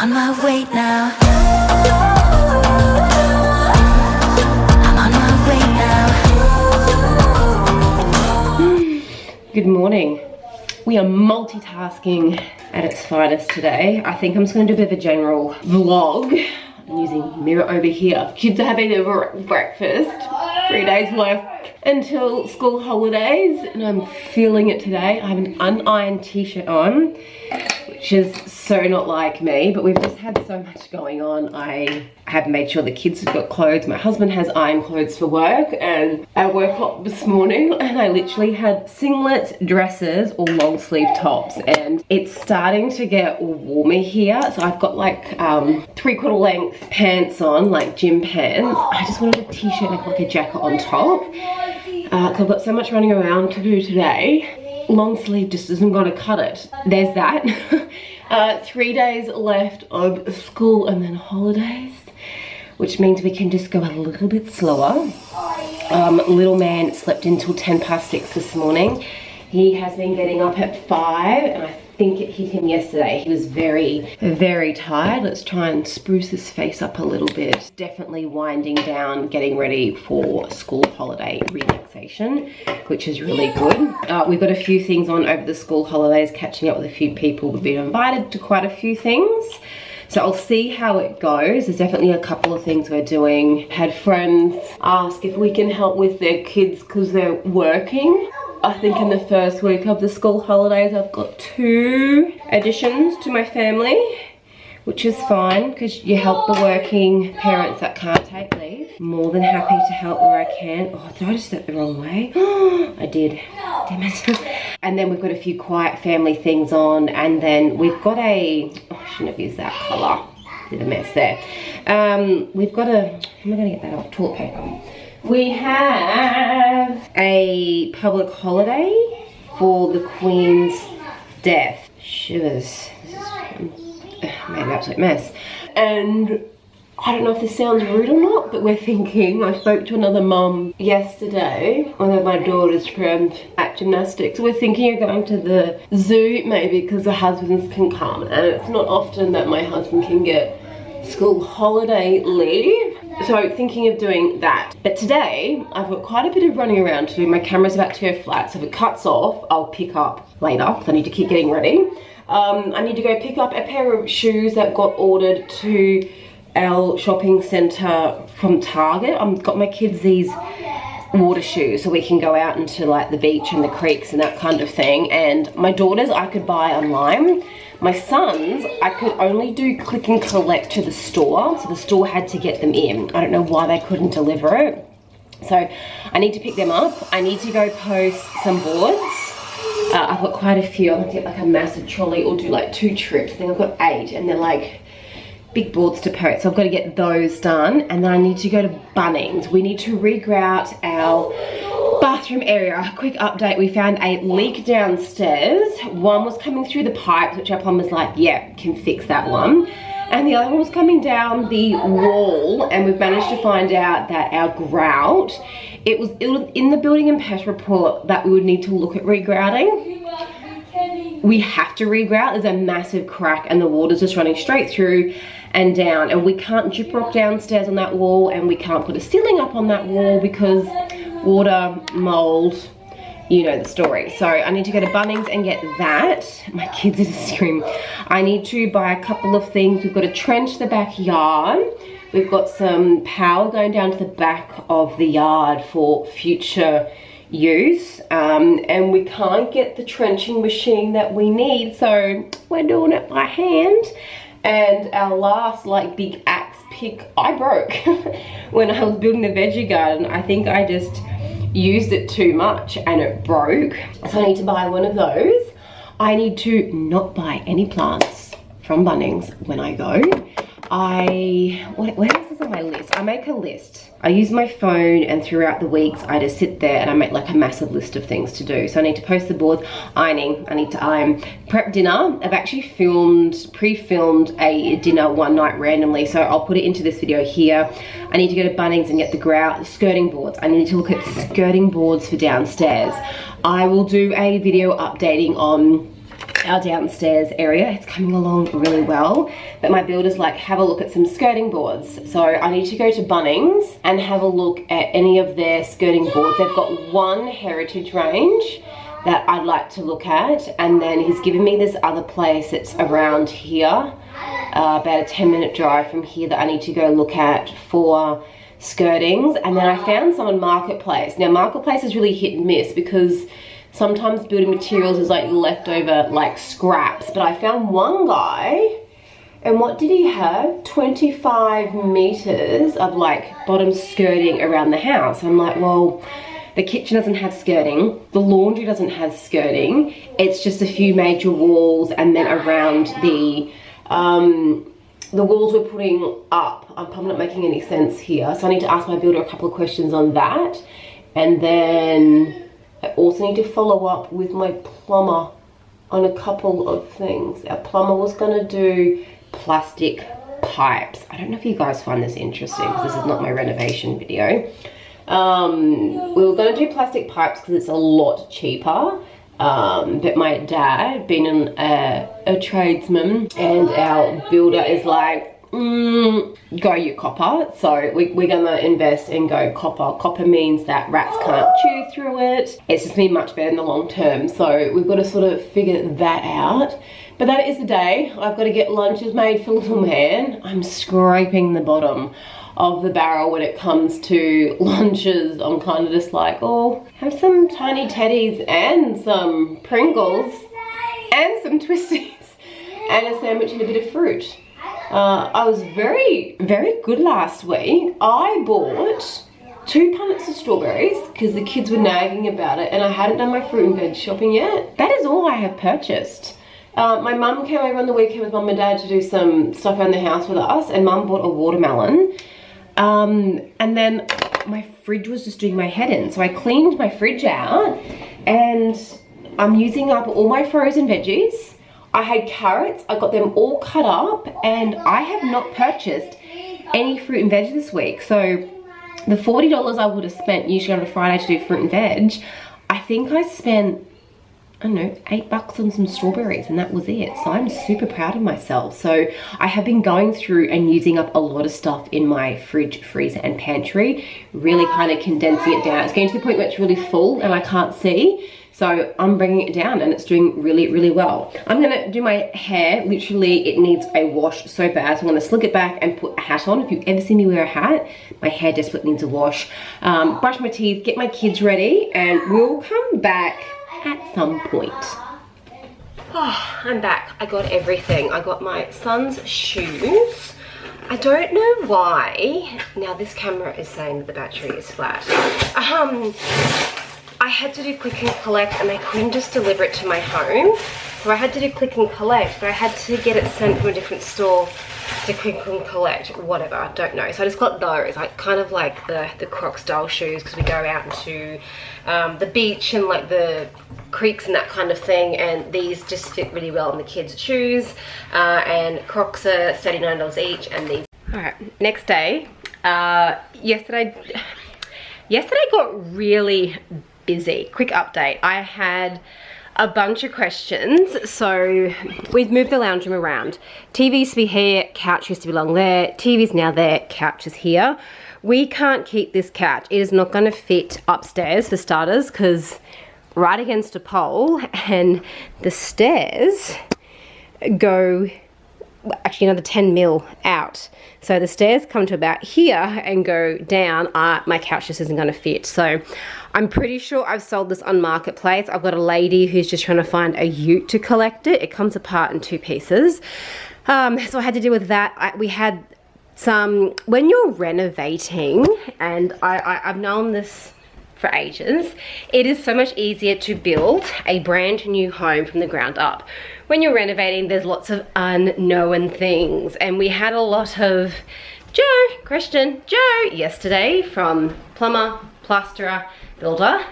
on my way now. I'm on my way now. Good morning. We are multitasking at its finest today. I think I'm just going to do a bit of a general vlog. I'm using mirror over here. Kids are having their breakfast. 3 days left until school holidays and I'm feeling it today. I have an unironed t-shirt on, which is so not like me, but we've just had so much going on. I have made sure the kids have got clothes. My husband has iron clothes for work, and I woke up this morning and I literally had singlets, dresses, or long sleeve tops, and it's starting to get warmer here. So I've got like 3/4 length pants on, like gym pants. I just wanted a t-shirt and like a jacket on top. Cause I've got so much running around to do today. Long sleeve just isn't gonna cut it. There's that. 3 days left of school and then holidays, which means we can just go a little bit slower. Little man slept until 6:10 this morning. He has been getting up at 5, and I think it hit him yesterday. He was very, very tired. Let's try and spruce his face up a little bit. Definitely winding down, getting ready for school holiday relaxation, which is really good. We've got a few things on over the school holidays, catching up with a few people. We've been invited to quite a few things. So I'll see how it goes. There's definitely a couple of things we're doing. Had friends ask if we can help with their kids because they're working. I think in the first week of the school holidays, I've got 2 additions to my family, which is fine because you help the working parents that can't take leave. More than happy to help where I can. Oh, did I just step the wrong way? I did. Damn it. And then we've got a few quiet family things on, and then we've got a, oh, I shouldn't have used that colour. Did a mess there. We've got a, how am I going to get that off? Toilet paper. We have a public holiday for the Queen's death. Shivers. This is made an absolute mess. And I don't know if this sounds rude or not, but we're thinking, I spoke to another mum yesterday, one of my daughter's friends at gymnastics. We're thinking of going to the zoo maybe because the husbands can come, and it's not often that my husband can get school holiday leave. So thinking of doing that. But today, I've got quite a bit of running around to do. My camera's about to go flat, so if it cuts off, I'll pick up later because I need to keep getting ready. I need to go pick up a pair of shoes that got ordered to our shopping centre from Target. I've got my kids these water shoes so we can go out into like the beach and the creeks and that kind of thing. And my daughters I could buy online. My sons, I could only do click and collect to the store, so the store had to get them in. I don't know why they couldn't deliver it. So I need to pick them up. I need to go post some boards. I've got quite a few. I'm gonna get like a massive trolley or do like 2 trips. I think I've got 8, and they're like big boards to post. So I've got to get those done, and then I need to go to Bunnings. We need to regrout our bathroom area. A quick update, we found a leak downstairs. One was coming through the pipes, which our plumber's like, yeah, can fix that one. And the other one was coming down the wall, and we've managed to find out that our grout, it was in the building and pest report that we would need to look at regrouting. We have to regrout. There's a massive crack and the water's just running straight through and down, and we can't gyp rock downstairs on that wall, and we can't put a ceiling up on that wall because water, mold, you know the story. So I need to go to Bunnings and get that. My kids are just screaming. I need to buy a couple of things. We've got to trench the backyard. We've got some power going down to the back of the yard for future use, and we can't get the trenching machine that we need, so we're doing it by hand. And our last like big axe pick I broke when I was building the veggie garden. I think I just used it too much and it broke, so I need to buy one of those. I need to not buy any plants from Bunnings when I go. Where else is on my list? I make a list. I use my phone, and throughout the weeks I just sit there and I make like a massive list of things to do. So I need to post the boards, ironing, I need to iron, prep dinner. I've actually pre-filmed a dinner one night randomly, so I'll put it into this video here. I need to go to Bunnings and get the grout, skirting boards. I need to look at skirting boards for downstairs. I will do a video updating on our downstairs area. It's coming along really well, but my builder's like, have a look at some skirting boards. So I need to go to Bunnings and have a look at any of their skirting boards. They've got one heritage range that I'd like to look at, and then he's given me this other place that's around here, about a 10-minute drive from here, that I need to go look at for skirtings. And then I found some on Marketplace. Now Marketplace is really hit and miss because sometimes building materials is like leftover like scraps, but I found one guy, and what did he have? 25 meters of like bottom skirting around the house. I'm like, well, the kitchen doesn't have skirting, the laundry doesn't have skirting, it's just a few major walls, and then around the walls we're putting up. I'm probably not making any sense here, so I need to ask my builder a couple of questions on that. And then I also need to follow up with my plumber on a couple of things. Our plumber was gonna do plastic pipes. I don't know if you guys find this interesting, because this is not my renovation video. We were going to do plastic pipes because it's a lot cheaper, but my dad, being a tradesman, and our builder is like, go you copper. So we're going to invest and go copper. Copper means that rats can't chew through it. It's just been much better in the long term, so we've got to sort of figure that out. But that is the day. I've got to get lunches made for little man. I'm scraping the bottom of the barrel when it comes to lunches. I'm kind of just like, oh, have some tiny teddies and some Pringles and some twisties and a sandwich and a bit of fruit. I was very, very good last week. I bought 2 punnets of strawberries because the kids were nagging about it, and I hadn't done my fruit and veg shopping yet. That is all I have purchased. My mum came over on the weekend with mum and dad to do some stuff around the house with us, and mum bought a watermelon. And then my fridge was just doing my head in, so I cleaned my fridge out, and I'm using up all my frozen veggies. I had carrots, I got them all cut up, and I have not purchased any fruit and veg this week. So the $40 I would have spent usually on a Friday to do fruit and veg, I think I spent, I don't know, $8 on some strawberries, and that was it. So I'm super proud of myself. So I have been going through and using up a lot of stuff in my fridge, freezer and pantry, really kind of condensing it down. It's getting to the point where it's really full and I can't see. So I'm bringing it down, and it's doing really, really well. I'm gonna do my hair. Literally, it needs a wash so bad. So I'm gonna slick it back and put a hat on. If you've ever seen me wear a hat, my hair desperately needs a wash. Brush my teeth, get my kids ready, and we'll come back at some point. Oh, I'm back. I got everything. I got my son's shoes. I don't know why. Now this camera is saying that the battery is flat. I had to do click and collect, and they couldn't just deliver it to my home. So I had to do click and collect, but I had to get it sent from a different store to click and collect, whatever, don't know. So I just got those, like kind of like the Croc style shoes, because we go out into the beach and like the creeks and that kind of thing, and these just fit really well on the kids' shoes. And Crocs are $39 each, and these. All right, next day. Yesterday got really busy. Quick update. I had a bunch of questions. So we've moved the lounge room around. TV used to be here, couch used to belong there, TV's now there, couch is here. We can't keep this couch. It is not going to fit upstairs for starters, because right against a pole, and the stairs go actually another 10 mil out. So the stairs come to about here and go down. My couch just isn't going to fit. So I'm pretty sure I've sold this on Marketplace. I've got a lady who's just trying to find a ute to collect it. It comes apart in 2 pieces. So I had to deal with that. We had some, when you're renovating, and I've known this for ages, it is so much easier to build a brand new home from the ground up. When you're renovating, there's lots of unknown things, and we had a lot of Joe yesterday from plumber, plasterer, builder,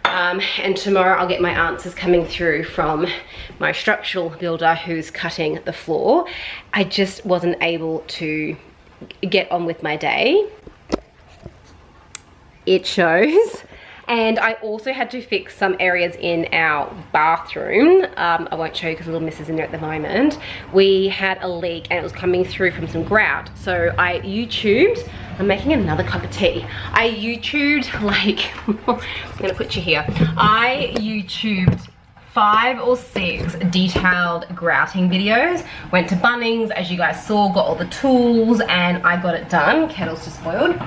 and tomorrow I'll get my answers coming through from my structural builder who's cutting the floor. I just wasn't able to get on with my day. It shows And I also had to fix some areas in our bathroom. I won't show you because little miss is in there at the moment. We had a leak and it was coming through from some grout. So I YouTubed, I'm making another cup of tea. I YouTubed like, I'm gonna put you here. I YouTubed 5 or 6 detailed grouting videos. Went to Bunnings, as you guys saw, got all the tools and I got it done. Kettle's just boiled.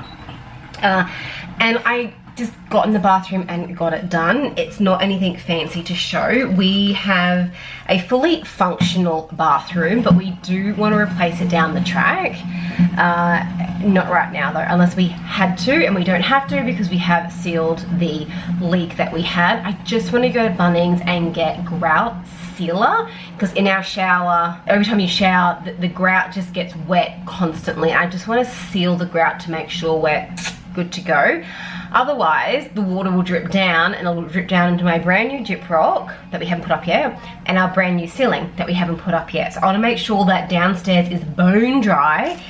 And I just got in the bathroom and got it done. It's not anything fancy to show. We have a fully functional bathroom, but we do want to replace it down the track. Not right now though, unless we had to, and we don't have to because we have sealed the leak that we had. I just want to go to Bunnings and get grout sealer, because in our shower, every time you shower, the grout just gets wet constantly. I just want to seal the grout to make sure we're good to go. Otherwise, the water will drip down and it'll drip down into my brand new gyp rock that we haven't put up yet and our brand new ceiling that we haven't put up yet. So I want to make sure that downstairs is bone dry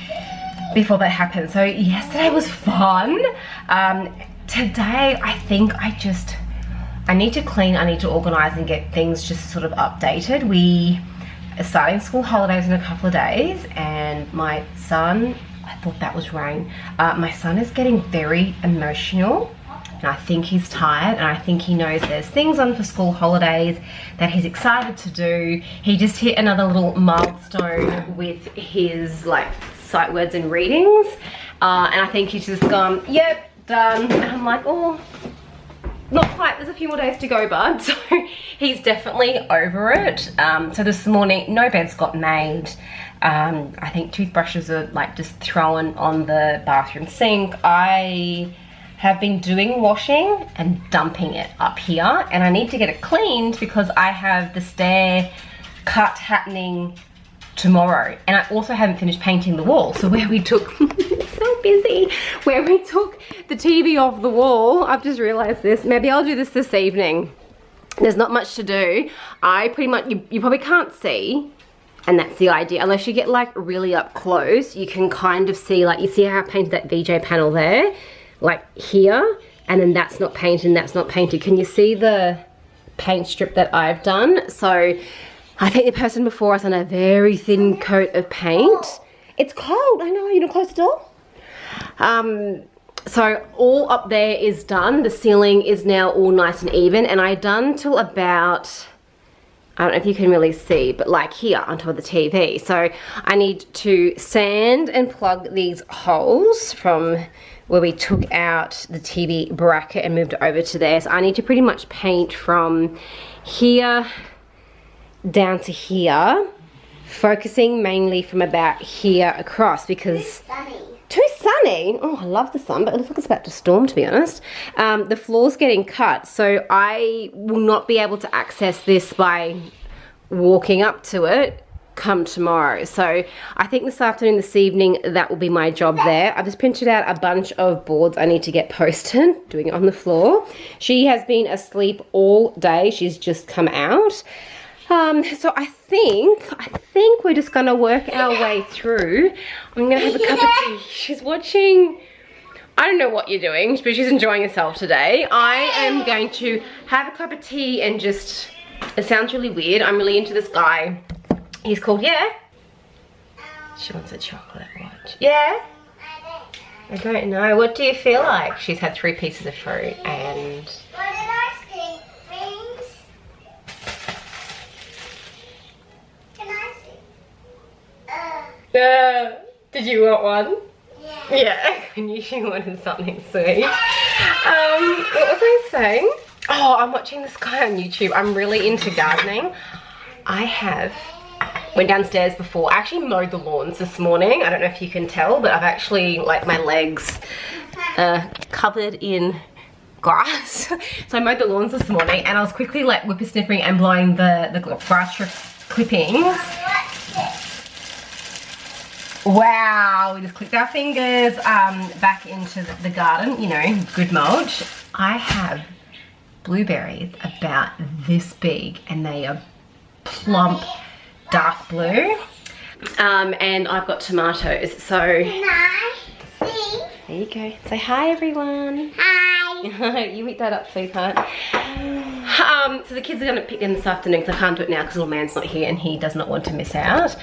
before that happens. So yesterday was fun. Today, I think I need to clean, I need to organize and get things just sort of updated. We are starting school holidays in a couple of days and my son, I thought that was rain. My son is getting very emotional and I think he's tired and I think he knows there's things on for school holidays that he's excited to do. He just hit another little milestone with his like sight words and readings. And I think he's just gone, yep, done. And I'm like, oh, not quite, there's a few more days to go, bud. So he's definitely over it. So this morning, no beds got made. I think toothbrushes are like just thrown on the bathroom sink. I have been doing washing and dumping it up here, and I need to get it cleaned because I have the stair cut happening tomorrow, and I also haven't finished painting the wall. So where we took so busy, where we took the TV off the wall, I've just realized this, maybe I'll do this evening. There's not much to do. I pretty much, you probably can't see, and that's the idea, unless you get like really up close, you can kind of see, like you see how I painted that VJ panel there, like here, and then that's not painted and that's not painted. Can you see the paint strip that I've done? So I think the person before us on a very thin coat of paint. It's cold, I know, you don't close the door? So all up there is done. The ceiling is now all nice and even, and I done till about, I don't know if you can really see, but like here on top of the TV. So I need to sand and plug these holes from where we took out the TV bracket and moved it over to there. So I need to pretty much paint from here down to here, focusing mainly from about here across because too sunny. Oh, I love the sun, but it looks like it's about to storm, to be honest. The floor's getting cut, so I will not be able to access this by walking up to it come tomorrow. So I think this afternoon, this evening, that will be my job there. I've just printed out a bunch of boards I need to get posted, doing it on the floor. She has been asleep all day. She's just come out. So I think we're just gonna work our way through. I'm gonna have a cup of tea. She's watching, I don't know what you're doing, but she's enjoying herself today. I am going to have a cup of tea and just, it sounds really weird, I'm really into this guy. He's called, yeah? She wants a chocolate watch. Yeah? I don't know. What do you feel like? She's had 3 pieces of fruit and... What did I see? Rings? Can I see? Did you want one? Yeah. Yeah, I knew she wanted something sweet. What was I saying? Oh, I'm watching this guy on YouTube. I'm really into gardening. Went downstairs before. I actually mowed the lawns this morning. I don't know if you can tell, but I've actually, like, my legs covered in grass. So I mowed the lawns this morning and I was quickly like whippersnipping and blowing the grass clippings. Wow, we just clicked our fingers back into the garden, you know, good mulch. I have blueberries about this big and they are plump dark blue, and I've got tomatoes, so Can I see? there you go. Say hi everyone. Hi. You eat that up, sweetheart. So the kids are gonna pick them this afternoon because I can't do it now because little man's not here and he does not want to miss out.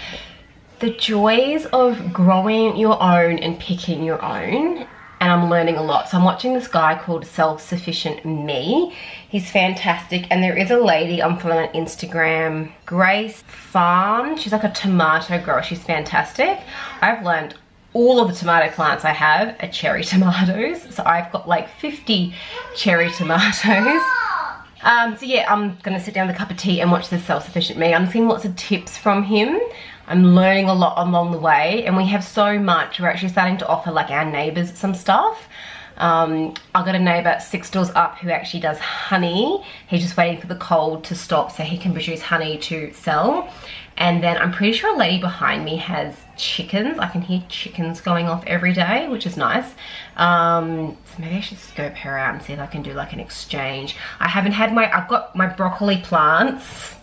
The joys of growing your own and picking your own, and I'm learning a lot. So I'm watching this guy called Self-Sufficient Me. He's fantastic, and there is a lady I'm following on Instagram, Grace Farm. She's like a tomato grower. She's fantastic. I've learned all of the tomato plants I have are cherry tomatoes. So I've got like 50 cherry tomatoes. So yeah, I'm gonna sit down with a cup of tea and watch this Self-Sufficient Me. I'm seeing lots of tips from him. I'm learning a lot along the way, and we have so much. We're actually starting to offer like our neighbours some stuff. I've got a neighbour 6 doors up who actually does honey. He's just waiting for the cold to stop so he can produce honey to sell. And then I'm pretty sure a lady behind me has chickens. I can hear chickens going off every day, which is nice. So maybe I should scope her out and see if I can do like an exchange. I've got my broccoli plants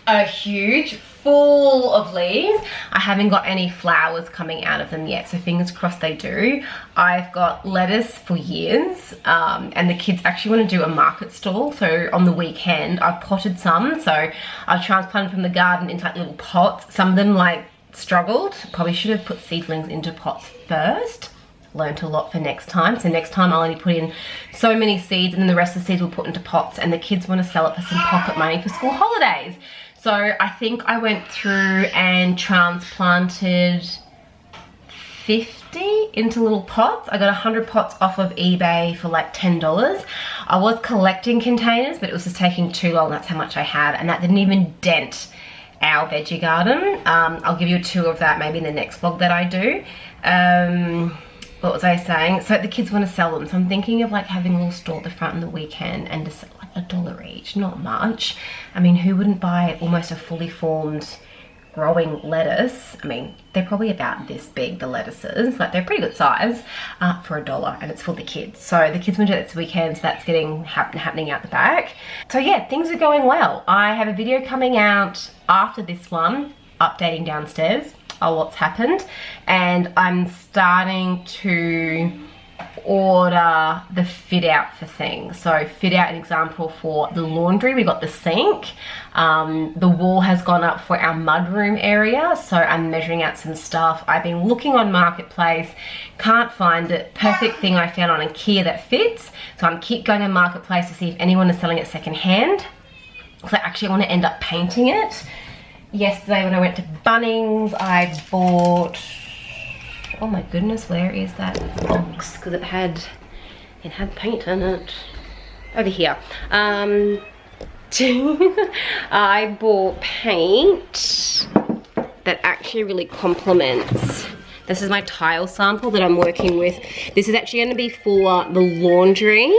are huge, full of leaves. I haven't got any flowers coming out of them yet, so fingers crossed they do. I've got lettuce for years, and the kids actually want to do a market stall, so on the weekend I've potted some, so I've transplanted from the garden into like little pots. Some of them like struggled, probably should have put seedlings into pots first. Learned a lot for next time, so next time I'll only put in so many seeds and then the rest of the seeds we'll put into pots, and the kids want to sell it for some pocket money for school holidays. So I think I went through and transplanted 50 into little pots. I got 100 pots off of eBay for like $10. I was collecting containers, but it was just taking too long. That's how much I had, and that didn't even dent our veggie garden. I'll give you a tour of that maybe in the next vlog that I do. What was I saying? So the kids want to sell them, so I'm thinking of like having a little store at the front on the weekend and just like $1 each, not much. I mean, who wouldn't buy almost a fully formed growing lettuce? I mean, they're probably about this big, the lettuces, like they're pretty good size, for $1, and it's for the kids. So the kids want to do it this weekend, so that's happening out the back. So yeah, things are going well. I have a video coming out after this one, updating downstairs on what's happened, and I'm starting to order the fit out for things. So fit out, an example for the laundry, we got the sink, the wall has gone up for our mudroom area, so I'm measuring out some stuff. I've been looking on Marketplace, can't find it. Perfect thing I found on IKEA that fits, so I'm keep going on Marketplace to see if anyone is selling it second hand, because I actually want to end up painting it. Yesterday when I went to Bunnings, I bought, oh my goodness, where is that box? Because it had paint in it. Over here. I bought paint that actually really complements. This is my tile sample that I'm working with. This is actually going to be for the laundry.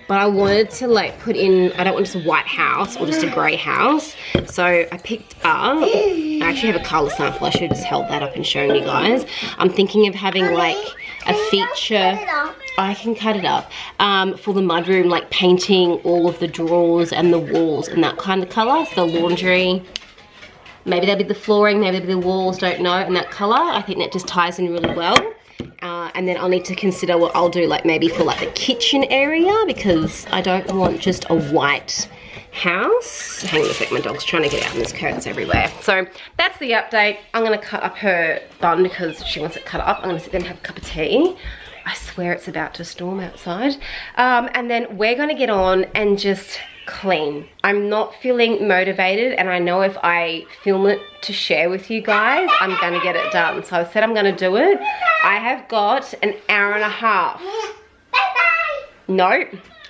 But I wanted to like put in, I don't want just a white house or just a grey house. So I picked up, I actually have a colour sample. I should have just held that up and shown you guys. I'm thinking of having like a feature, I can cut it up, for the mudroom, like painting all of the drawers and the walls in that kind of colour. So the laundry, maybe that'll be the flooring, maybe that'll be the walls, don't know, in that colour. I think that just ties in really well. And then I'll need to consider what I'll do, like maybe for like the kitchen area, because I don't want just a white house. Hang on a sec, my dog's trying to get out and there's curtains everywhere. So that's the update. I'm gonna cut up her bun because she wants it cut up. I'm gonna sit there and have a cup of tea. I swear it's about to storm outside. And then we're gonna get on and just clean. I'm not feeling motivated, and I know if I film it to share with you guys, I'm gonna get it done. So I said I'm gonna do it. I have got an hour and a half. No,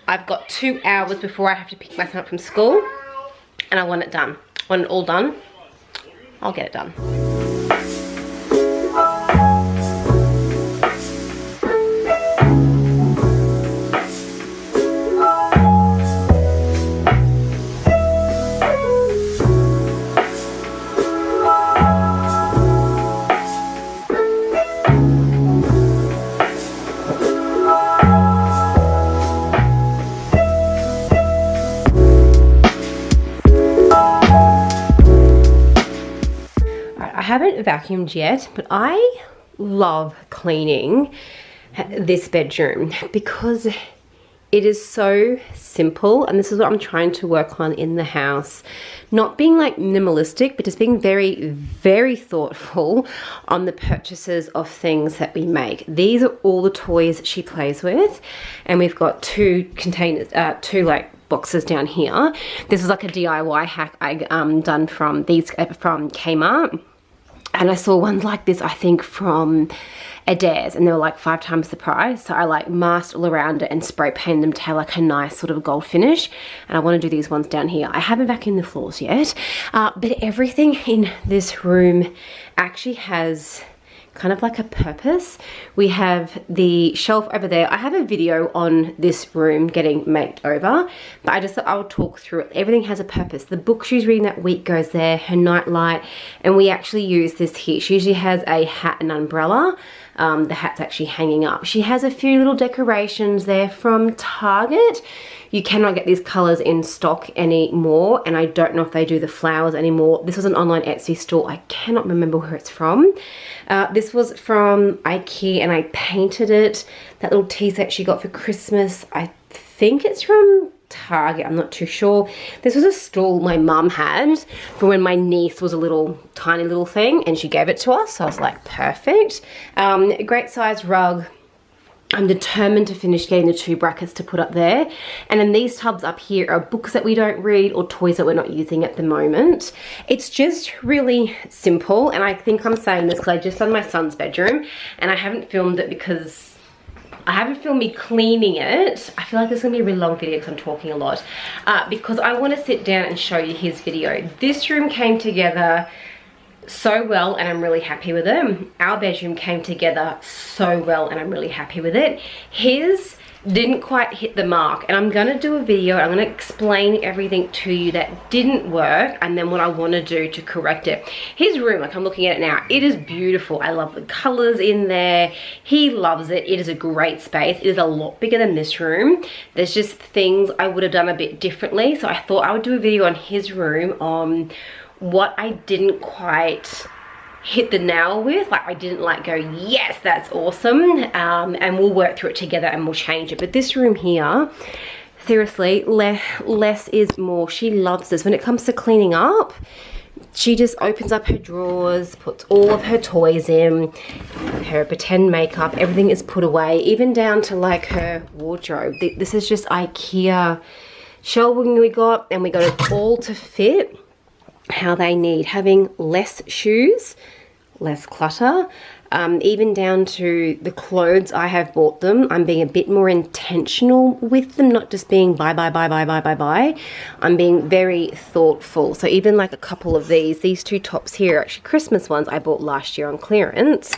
I've got 2 hours before I have to pick my son up from school, and I want it done. I want it all done. I'll get it done. I haven't vacuumed yet, but I love cleaning this bedroom because It is so simple, and this is what I'm trying to work on in the house. Not being like minimalistic, but just being very, very thoughtful on the purchases of things that we make. These are all the toys she plays with, and we've got two containers, two like boxes down here. This is like a DIY hack I done from Kmart, and I saw ones like this, I think from Adair's, and they were like 5 times the price. So I like masked all around it and spray painted them to have like a nice sort of gold finish. And I want to do these ones down here. I haven't vacuumed the floors yet, but everything in this room actually has kind of like a purpose. We have the shelf over there. I have a video on this room getting made over, but I just thought I would talk through it. Everything has a purpose. The book she's reading that week goes there, her night light, and we actually use this here. She usually has a hat and umbrella. The hat's actually hanging up. She has a few little decorations there from Target. You cannot get these colors in stock anymore, and I don't know if they do the flowers anymore. This was an online Etsy store. I cannot remember where it's from. This was from IKEA, and I painted it. That little tea set she got for Christmas, I think it's from Target, I'm not too sure. This was a stool my mum had for when my niece was a little tiny little thing, and she gave it to us, so I was like, perfect. A great size rug. I'm determined to finish getting the 2 brackets to put up there. And then these tubs up here are books that we don't read or toys that we're not using at the moment. It's just really simple, and I think I'm saying this because I just done my son's bedroom, and I haven't filmed it because I haven't filmed me cleaning it. I feel like this is gonna be a really long video because I'm talking a lot. Because I wanna sit down and show you his video. This room came together so well, and I'm really happy with it. Our bedroom came together so well, and I'm really happy with it. His didn't quite hit the mark, and I'm gonna do a video. I'm gonna explain everything to you that didn't work, and then what I want to do to correct it. His room, like I'm looking at it now, it is beautiful. I love the colors in there. He loves it. It is a great space. It is a lot bigger than this room. There's just things I would have done a bit differently, so I thought I would do a video on his room on what I didn't quite hit the nail with. Like I didn't like go, yes, that's awesome, and we'll work through it together and we'll change it. But this room here, seriously, less is more. She loves this. When it comes to cleaning up, she just opens up her drawers, puts all of her toys in, her pretend makeup, everything is put away, even down to like her wardrobe. This is just IKEA shelving we got, and we got it all to fit how they need. Having less shoes, less clutter, even down to the clothes I have bought them. I'm being a bit more intentional with them, not just being buy. I'm being very thoughtful. So even like a couple of these 2 tops here are actually Christmas ones I bought last year on clearance.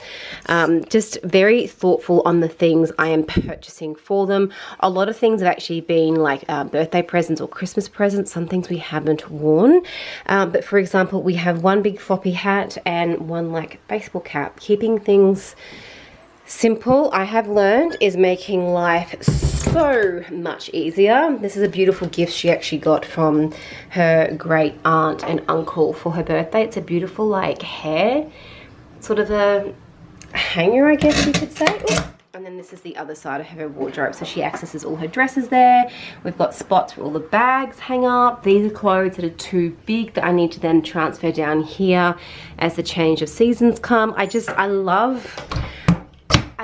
Just very thoughtful on the things I am purchasing for them. A lot of things have actually been like birthday presents or Christmas presents, some things we haven't worn. But for example, we have one big floppy hat and one like baseball cap. Keeping things simple, I have learned, is making life so much easier. This is a beautiful gift she actually got from her great aunt and uncle for her birthday. It's a beautiful like hair, sort of a hanger, I guess you could say. Ooh. And then this is the other side of her wardrobe, so she accesses all her dresses there. We've got spots where all the bags hang up. These are clothes that are too big that I need to then transfer down here as the change of seasons come. I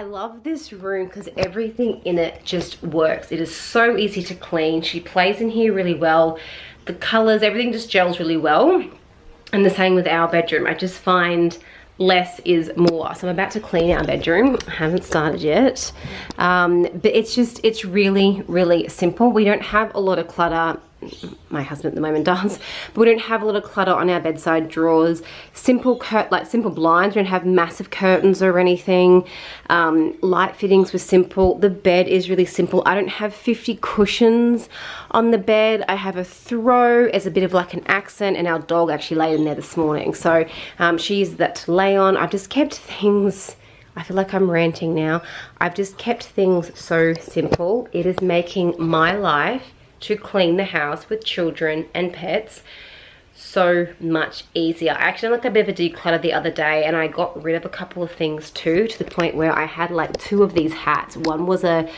love this room because everything in it just works. It is so easy to clean. She plays in here really well. The colors, everything just gels really well. And the same with our bedroom. I just find less is more. So I'm about to clean our bedroom. I haven't started yet. But it's really, really simple. We don't have a lot of clutter. My husband at the moment does, but we don't have a lot of clutter on our bedside drawers. Simple simple blinds. We don't have massive curtains or anything. Light fittings were simple. The bed is really simple. I don't have 50 cushions on the bed. I have a throw as a bit of like an accent, and our dog actually laid in there this morning, so she used that to lay on. I've just kept things, I feel like I'm ranting now. I've just kept things so simple. It is making my life to clean the house with children and pets so much easier. I actually did like a bit of a declutter the other day, and I got rid of a couple of things too, to the point where I had like 2 of these hats. One was a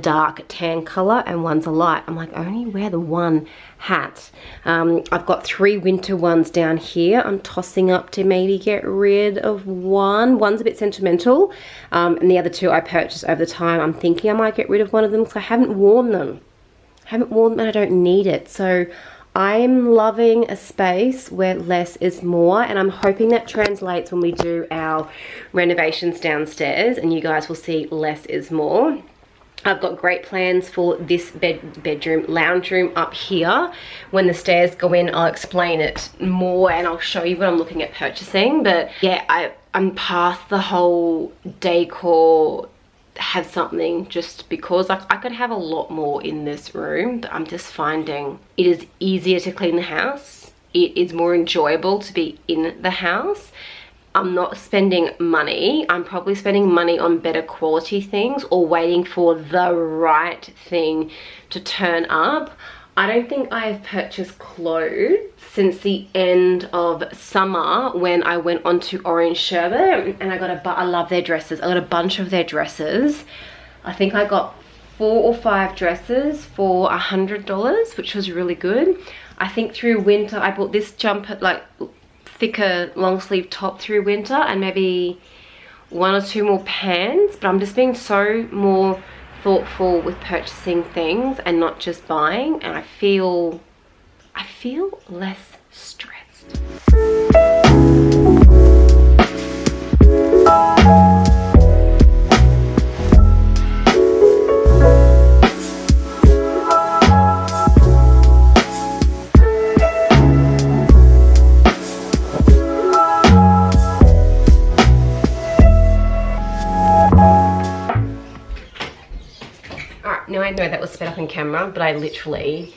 dark tan color and one's a light. I'm like, I only wear the one hat. I've got 3 winter ones down here. I'm tossing up to maybe get rid of one. One's a bit sentimental, and the other 2 I purchased over the time. I'm thinking I might get rid of one of them because I haven't worn them. And I don't need it. So I'm loving a space where less is more, and I'm hoping that translates when we do our renovations downstairs, and you guys will see less is more. I've got great plans for this bedroom, lounge room up here. When the stairs go in, I'll explain it more and I'll show you what I'm looking at purchasing. But yeah, I'm past the whole decor, have something, just because I could have a lot more in this room, but I'm just finding it is easier to clean the house. It is more enjoyable to be in the house. I'm not spending money. I'm probably spending money on better quality things or waiting for the right thing to turn up. I don't think I've purchased clothes since the end of summer when I went on to Orange Sherbet, and I love their dresses. I got a bunch of their dresses. I think I got 4 or 5 dresses for $100, which was really good. I think through winter I bought this jumper, like thicker long sleeve top through winter, and maybe 1 or 2 more pants, but I'm just being so more thoughtful with purchasing things and not just buying, and I feel less stressed. Now I know that was sped up in camera, but I literally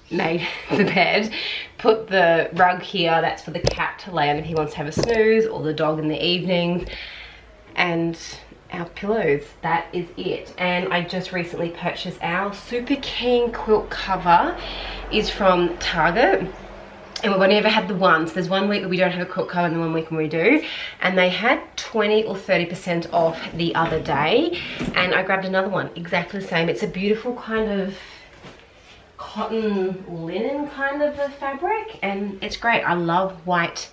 made the bed, put the rug here, that's for the cat to lay on if he wants to have a snooze, or the dog in the evenings, and our pillows, that is it. And I just recently purchased our Super King quilt cover, is from Target. And we've only ever had the one, so there's 1 week that we don't have a quilt cover and then 1 week when we do. And they had 20 or 30% off the other day, and I grabbed another one, exactly the same. It's a beautiful kind of cotton linen kind of a fabric, and it's great. I love white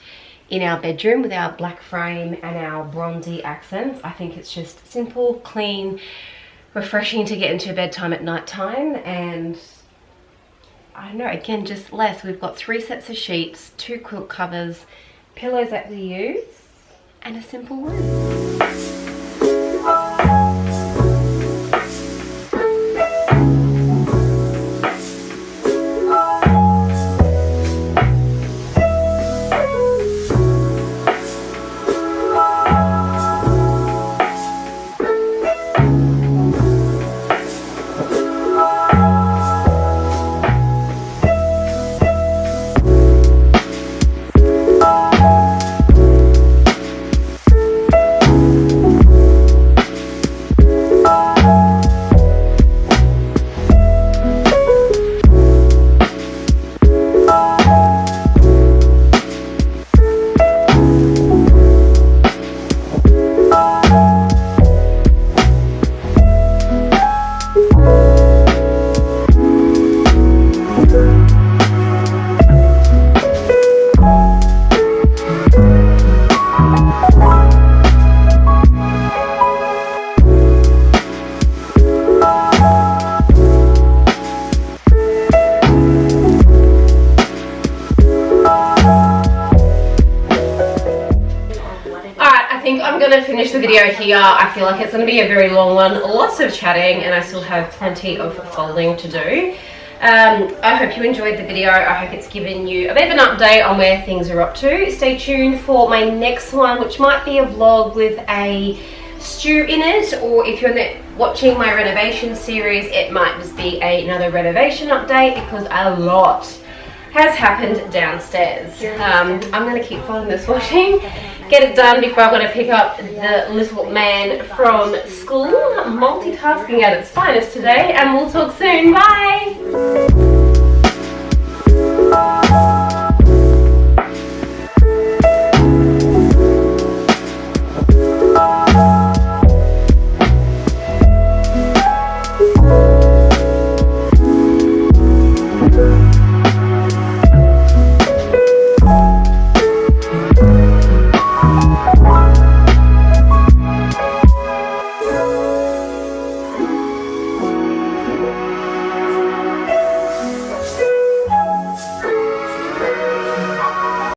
in our bedroom with our black frame and our bronzy accents. I think it's just simple, clean, refreshing to get into bedtime at night time, and I don't know, again, just less. We've got 3 sets of sheets, 2 quilt covers, pillows that we use, and a simple room. Finish the video here. I feel like it's going to be a very long one, lots of chatting, and I still have plenty of folding to do. I hope you enjoyed the video. I hope it's given you a bit of an update on where things are up to. Stay tuned for my next one, which might be a vlog with a stew in it, or if you're watching my renovation series, it might just be another renovation update, because a lot has happened downstairs. I'm going to keep following this washing, get it done before I've got to pick up the little man from school. Multitasking at its finest today, and we'll talk soon. Bye!